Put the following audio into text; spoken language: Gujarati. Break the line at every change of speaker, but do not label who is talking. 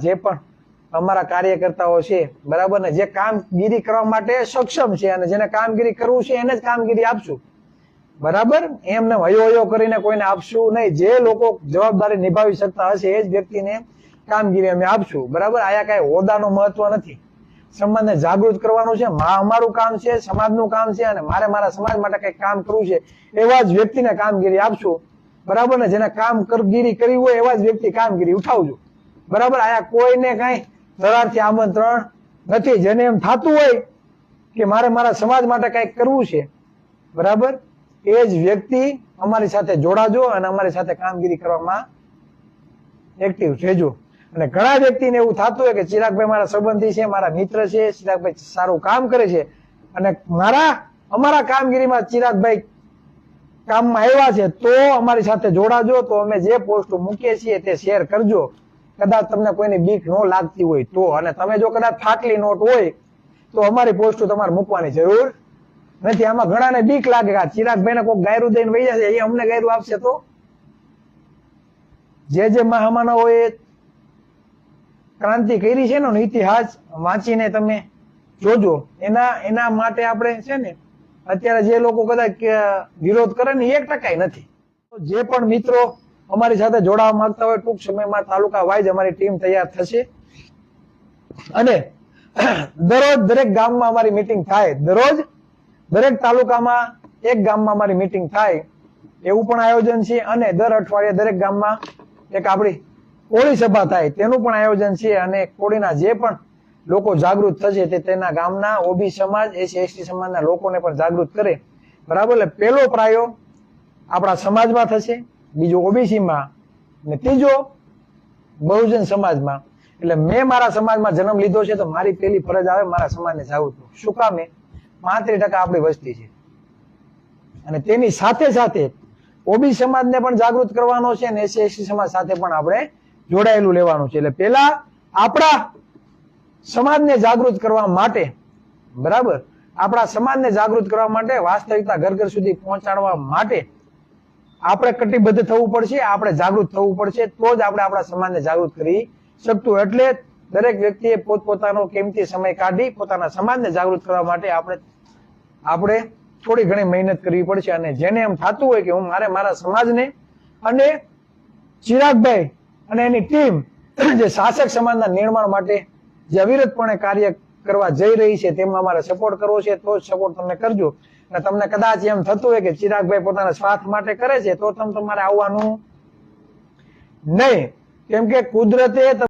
જે પણ અમારા કાર્યકર્તાઓ છે બરાબર ને, જે કામગીરી કરવા માટે સક્ષમ છે અને જેને કામગીરી કરવું છે એને જ કામગીરી આપશું બરાબર. એમને હયો કરીને કોઈને આપશું નહીં. જે લોકો જવાબદારી નિભાવી શકતા હશે એ જ વ્યક્તિને કામગીરી અમે આપશું બરાબર. આયા કઈ હોદ્દાનું મહત્વ નથી. સમાજને જાગૃત કરવાનું છે, અમારું કામ છે, સમાજનું કામ છે અને મારે મારા સમાજ માટે કઈ કામ કરવું છે એવા જ વ્યક્તિને કામગીરી આપશું બરાબર ને. જેને કામગીરી કરવી હોય એવા જ વ્યક્તિ કામગીરી ઉઠાવજો બરાબર. આયા કોઈને કઈ ધરારથી આમંત્રણ નથી. જેને એમ થતું હોય કે મારે મારા સમાજ માટે કઈક કરવું છે બરાબર, એ જ વ્યક્તિ અમારી સાથે જોડાજો અને અમારી સાથે કામગીરી કરવામાં એક્ટિવ રહેજો. અને ઘણા વ્યક્તિને એવું થતું હોય કે ચિરાગભાઈ મારા સંબંધી છે, મારા મિત્ર છે, ચિરાગભાઈ સારું કામ કરે છે અને અમારા કામગીરીમાં ચિરાગભાઈ કામમાં આવ્યા છે તો અમારી સાથે જોડાજો. તો અમે જે પોસ્ટ મૂકીએ છીએ તે શેર કરજો. કદાચ તમને કોઈની બીક ન લાગતી હોય તો, અને તમે જો કદાચ ફાટલી નોટ હોય તો અમારી પોસ્ટ તમારે મૂકવાની જરૂર નથી. આમાં ઘણાને બીક લાગે કે ચિરાગભાઈ ને કોઈ ગાયરું દઈને વહી જશે, એ અમને ગાયરું આપશે તો. જે મહામાનવોએ ક્રાંતિ કરી છે ને ઇતિહાસ વાંચીને તમે જોજો. એના માટે આપણે છે ને અત્યારે જે લોકો કદાચ વિરોધ કરે ને 1% નથી. જે પણ મિત્રો અમારી સાથે જોડાવા માંગતા હોય ટૂંક સમયમાં તાલુકા વાઇઝ અમારી ટીમ તૈયાર થશે અને દરરોજ દરેક ગામમાં અમારી મીટિંગ થાય. દરરોજ દરેક તાલુકામાં એક ગામમાં અમારી મીટિંગ થાય એવું પણ આયોજન છે. અને દર અઠવાડિયે દરેક ગામમાં એક આપણી કોળી સભા થાય તેનું પણ આયોજન છે. અને કોળીના જે પણ લોકો જાગૃત થશે તે તેના ગામના ઓબી સમાજ SC સમાજના લોકોને પણ જાગૃત કરે બરાબર. એટલે પહેલો પ્રાયો આપણા સમાજમાં થશે, બીજો OBC-માં ને ત્રીજો બહુજન સમાજમાં. એટલે મેં મારા સમાજમાં જન્મ લીધો છે તો મારી પહેલી ફરજ આવે મારા સમાજને જાગૃત કરવું. શું કામ? 35% આપણી વસ્તી છે અને તેની સાથે સાથે OBC સમાજને પણ જાગૃત કરવાનો છે અને SC સમાજ સાથે પણ આપણે જોડાયેલું લેવાનું છે. એટલે પેલા આપણા સમાજને જાગૃત કરવા માટે બરાબર, આપણા સમાજને જાગૃત કરવા માટે વાસ્તવિકતા ઘર ઘર સુધી પહોંચાડવા માટે આપણે કટિબદ્ધ થવું પડશે, આપણે જાગૃત થવું પડશે. તો જ આપણે આપણા સમાજને જાગૃત કરી શકતું. એટલે દરેક વ્યક્તિએ પોતપોતાનો કિંમતી સમય કાઢી પોતાના સમાજને જાગૃત કરવા માટે આપણે થોડી ઘણી મહેનત કરવી પડશે. અને જેને એમ થતું હોય કે હું મારા સમાજને અને ચિરાગભાઈ અને એની ટીમ જે શાસક સમાજના નિર્માણ માટે જે અવિરતપણે કાર્ય કરવા જઈ રહી છે તેમાં અમારે સપોર્ટ કરવો છે તો જ સપોર્ટ તમે કરજો. અને તમને કદાચ એમ થતું હોય કે ચિરાગભાઈ પોતાના સ્વાર્થ માટે કરે છે તો તમારે આવવાનું નહીં, કેમ કે કુદરતે